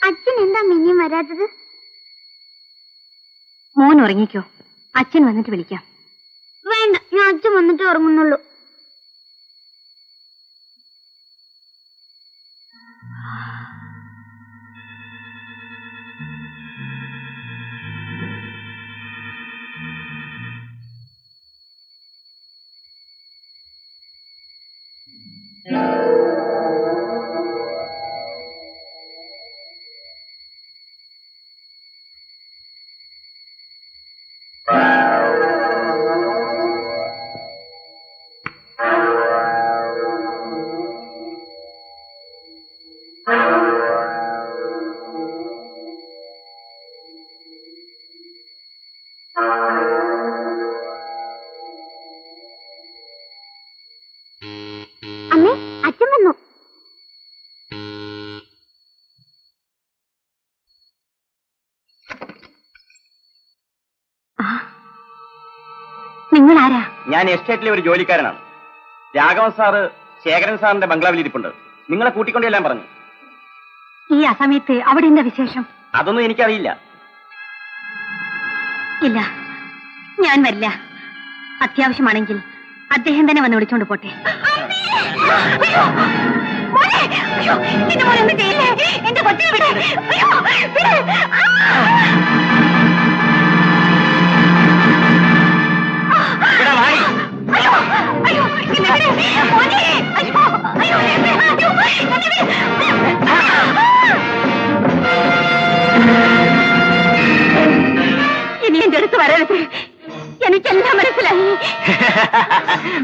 അച്ഛൻ എന്താ മിനിയും വരാത്തത്? മോൻ ഉറങ്ങിക്കോ, അച്ഛൻ വന്നിട്ട് വിളിക്കാം. വേണ്ട, ഞാൻ അച്ഛൻ വന്നിട്ട് ഉറങ്ങുന്നുള്ളൂ. അമ്മേ, അച്ഛൻ വന്നു. നിങ്ങൾ ആരാ? ഞാൻ എസ്റ്റേറ്റിലെ ഒരു ജോലിക്കാരനാണ്. രാഘവൻ സാറ് ശേഖരൻ സാറിന്റെ ബംഗ്ലാവിൽ ഇരിപ്പുണ്ട്. നിങ്ങളെ കൂട്ടിക്കൊണ്ടെല്ലാം പറഞ്ഞു. ഈ അസമയത്ത് അവിടെ എന്താ വിശേഷം? അതൊന്നും എനിക്കറിയില്ല. ഇല്ല, ഞാൻ വരില്ല. അത്യാവശ്യമാണെങ്കിൽ അദ്ദേഹം തന്നെ വന്ന് വിളിച്ചോണ്ട് പോട്ടെ. എന്റെ കൊച്ചിനെ വിട്. ഇനി എന്റെ അടുത്ത് വരരുത്. എനിക്കെല്ലാം മനസ്സിലായി.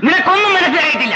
നിനക്കൊന്നും മനസ്സിലായിട്ടില്ല.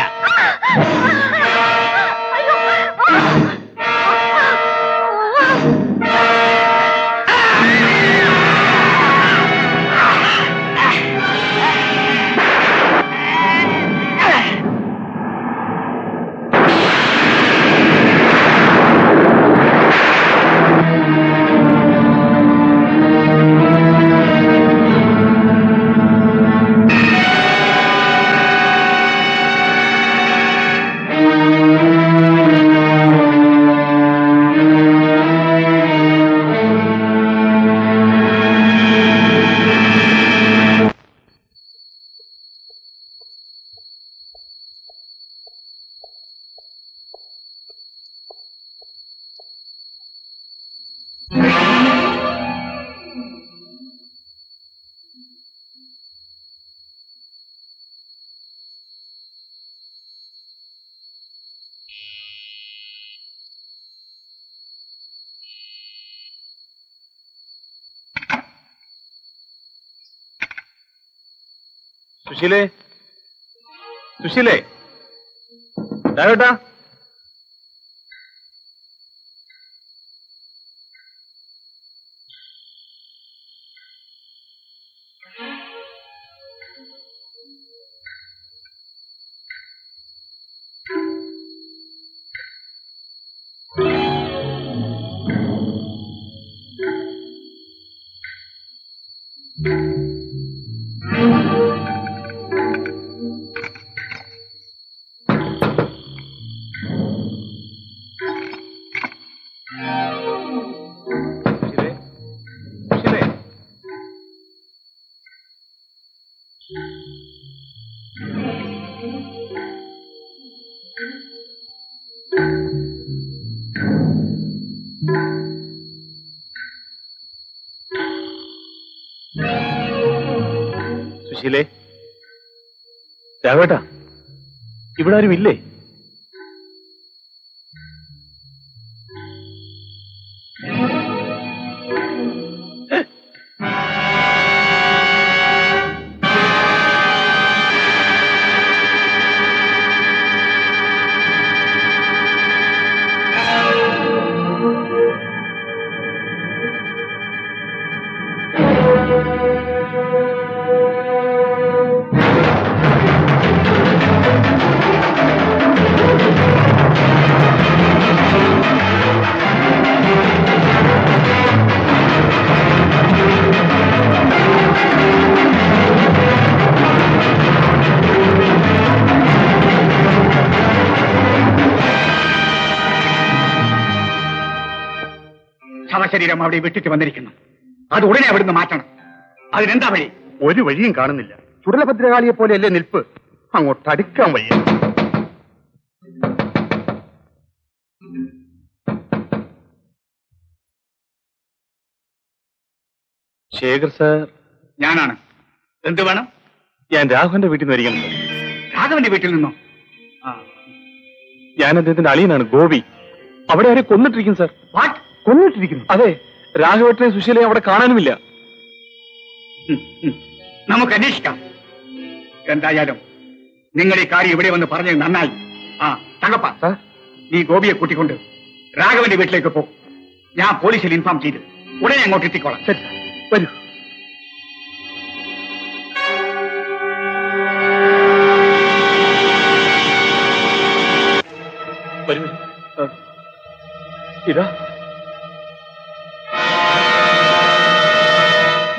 സുശീലേ, സുശീലേ, രാഘവേട്ടാ. സുശീലേ, രാഘവേട്ടാ, ഇവിടെ ആരും ഇല്ലേ? ശവശരീരം അവിടെ വിട്ടിട്ട് വന്നിരിക്കുന്നു. അത് ഉടനെ അവിടുന്ന് മാറ്റണം. അതിനെന്താ വഴി? ഒരു വഴിയും കാണുന്നില്ല. ചുടലഭദ്രകാളിയെ പോലെയല്ലേ നിൽപ്പ്. അങ്ങോട്ട് അടുക്കാൻ വയ്യ. ശേഖർ സാർ, ഞാനാണ്. എന്ത് വേണം? ഞാൻ രാഘവന്റെ വീട്ടിൽ നിന്ന് വരികയാണ് സാർ. രാഘവന്റെ വീട്ടിൽ നിന്നോ? ഞാൻ അദ്ദേഹത്തിന്റെ അളിയനാണ്, ഗോപി. അവിടെ ആരെ കൊന്നിട്ടിരിക്കുന്നു സാർ. വാട്ട്? കൊന്നിട്ടിരിക്കുന്നു? അതെ, രാഘവേട്ടനെ സുശീലയെ അവിടെ കാണാനുമില്ല. നമുക്ക് അന്വേഷിക്കാം. എന്തായാലും നിങ്ങൾ ഈ കാര്യം ഇവിടെ വന്ന് പറഞ്ഞത് നന്നായി. തങ്കപ്പ, നീ ഗോപിയെ കൂട്ടിക്കൊണ്ട് രാഘവന്റെ വീട്ടിലേക്ക് പോ. ഞാൻ പോലീസിൽ ഇൻഫോം ചെയ്ത് ഉടനെ അങ്ങോട്ട് എത്തിക്കോളാം. ശരി സാർ, വരൂ. വരൂ. ഇതാ,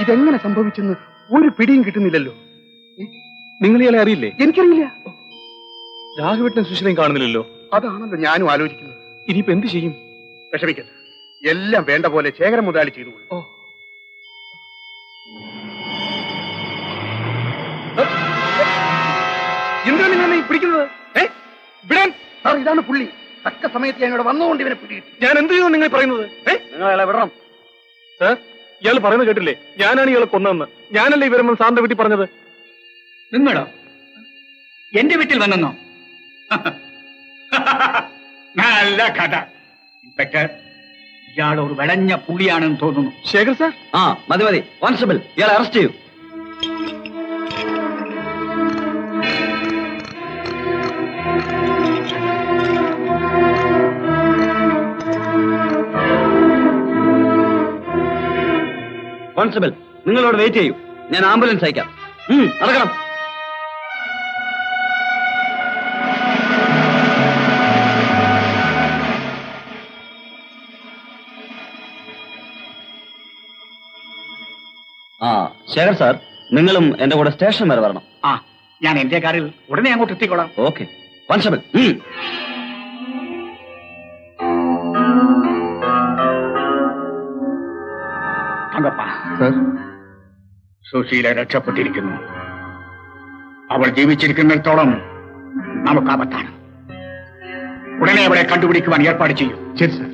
ഇതെങ്ങനെ സംഭവിച്ചെന്ന് ഒരു പിടിയും കിട്ടുന്നില്ലല്ലോ. നിങ്ങൾ ഇയാളെ അറിയില്ലേ? എനിക്കറിയില്ല. രാഘവേട്ടനെ സുശീലയും കാണുന്നില്ലല്ലോ. അതാണല്ലോ ഞാനും ആലോചിക്കുന്നത്. ഇനിയിപ്പോ എന്ത് ചെയ്യും? വിഷമിക്കണ്ട, എല്ലാം വേണ്ട പോലെ ശേഖരൻ മുതലാളി ചെയ്തു. എന്തിനാ നിങ്ങൾ പിടിക്കുന്നത്? വിടാൻ സാർ, ഇതാണ് പുള്ളി. തക്ക സമയത്ത് ഞാൻ ഇവിടെ വന്നുകൊണ്ട് ഇവനെ പിടികിട്ടി. ഞാൻ എന്ത് ചെയ്യുന്നു നിങ്ങൾ പറയുന്നത്? നിങ്ങൾ അയാളെ വിടണം. സാർ, ഇയാൾ പറയുന്നത് കേട്ടില്ലേ? ഞാനാണ് ഇയാളെ കൊന്നതെന്ന്. ഞാനല്ലേ ഇവരെ സാറിന്റെ വീട്ടിൽ പറഞ്ഞത്. നിങ്ങളോ? എന്റെ വീട്ടിൽ വന്നെന്നോ? നല്ല കഥ. ഇൻസ്പെക്ടർ, ഇയാൾ ഒരു വെടഞ്ഞ പുള്ളിയാണെന്ന് തോന്നുന്നു. ശേഖർ സാർ, മതി മതി. കോൺസ്റ്റബിൾ, ഇയാളെ അറസ്റ്റ് ചെയ്യൂ. കോൺസ്റ്റബിൾ, നിങ്ങളോട് വെയിറ്റ് ചെയ്യൂ. ഞാൻ ആംബുലൻസ് അയക്കാം. നടക്കണം. ശേഖർ സാർ, നിങ്ങളും എന്റെ കൂടെ സ്റ്റേഷൻ വരെ വരണം. ഞാൻ എന്റെ കാറിൽ ഉടനെ അങ്ങോട്ട് എത്തിക്കോളാം. Okay constable. തങ്കപ്പ, സുശീല രക്ഷപ്പെട്ടിരിക്കുന്നു. അവൾ ജീവിച്ചിരിക്കുന്നിടത്തോളം നമുക്ക് ആപത്താണ്. ഉടനെ അവളെ കണ്ടുപിടിക്കുവാൻ ഏർപ്പാട് ചെയ്യും. ശരി സാർ.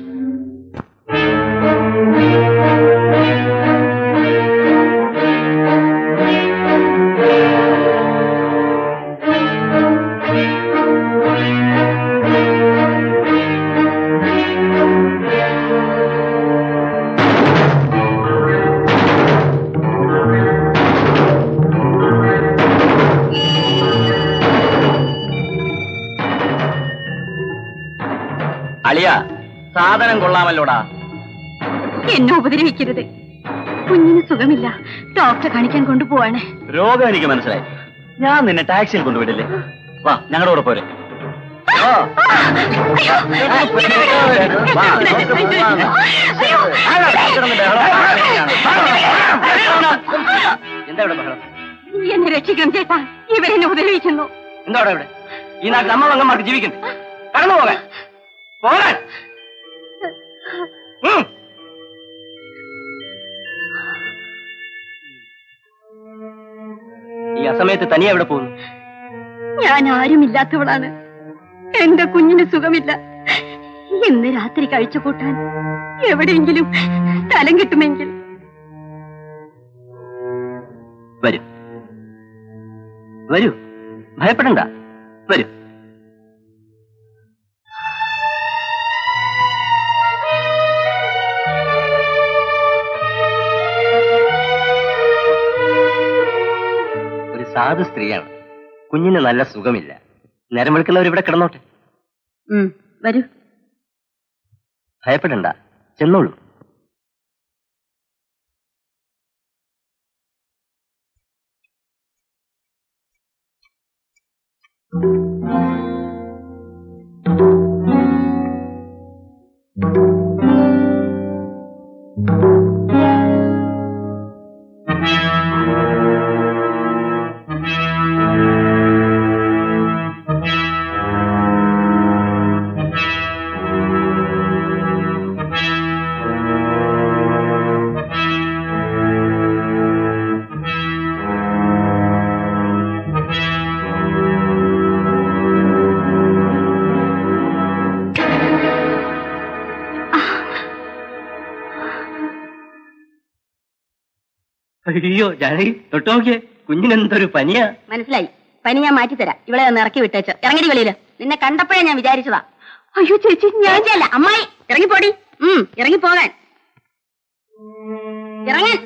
അളിയ, സാധനം കൊള്ളാമല്ലോടാ. എന്നെ ഉപദ്രവിക്കരുത്. കുഞ്ഞിന് സുഖമില്ല, ഡോക്ടറെ കാണിക്കാൻ കൊണ്ടുപോവാണ്. രോഗം എനിക്ക് മനസ്സിലായി. ഞാൻ നിന്നെ ടാക്സിയിൽ കൊണ്ടുവിടില്ലേ? വാ, ഞങ്ങളുടെ കൂടെ പോരെ. എന്താ ഇവിടെ ബഹളം? എന്നെ രക്ഷിക്കണം ചേട്ടാ, ഇവരെന്നെ ഉപദ്രവിക്കുന്നു. എന്താ ഇവിടെ? ഈ നാട്ടിൽ അമ്മ അമ്മമാർക്ക് ജീവിക്കണ്ടേ? കടന്നു പോകാൻ പോകാൻ. ഈ അസമയത്ത് തനിയെ എവിടെ പോകുന്നു? ഞാൻ ആരുമില്ലാത്തവളാണ്. എന്റെ കുഞ്ഞിന് സുഖമില്ല. ഇന്ന് രാത്രി കഴിച്ചു കൂട്ടാൻ എവിടെയെങ്കിലും സ്ഥലം കിട്ടുമെങ്കിൽ. വരൂ വരൂ, ഭയപ്പെടണ്ട, വരൂ. ഒരു സാധു സ്ത്രീയാണ്. കുഞ്ഞിന് നല്ല സുഖമില്ല. നേരം വെളുക്കുന്നവർ ഇവിടെ കിടന്നോട്ടെ. വരൂ. ഭയപ്പെടണ്ട, ചെന്നോളൂ. അയ്യോ ജാനകി തൊട്ട് നോക്കിയേ, കുഞ്ഞിനെന്തൊരു പനിയാ. മനസ്സിലായി. പനി ഞാൻ മാറ്റിത്തരാം. ഇവളെ ഒന്ന് ഇറക്കി വിട്ടേച്ച്. ഇറങ്ങടി വെളിയില്. നിന്നെ കണ്ടപ്പോഴേ ഞാൻ വിചാരിച്ചതാ. അയ്യോ ചേച്ചി, ഞാൻ ചെയ്യല്ല. അമ്മായി ഇറങ്ങിപ്പോടി. ഇറങ്ങിപ്പോകാൻ. ഇറങ്ങാൻ.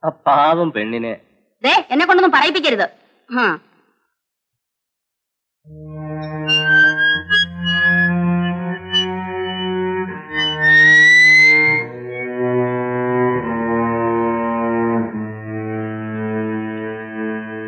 ആ പാവം പെണ്ണിനെ ദേ, എന്നെ കൊണ്ടൊന്നും പറയിപ്പിക്കരുത്.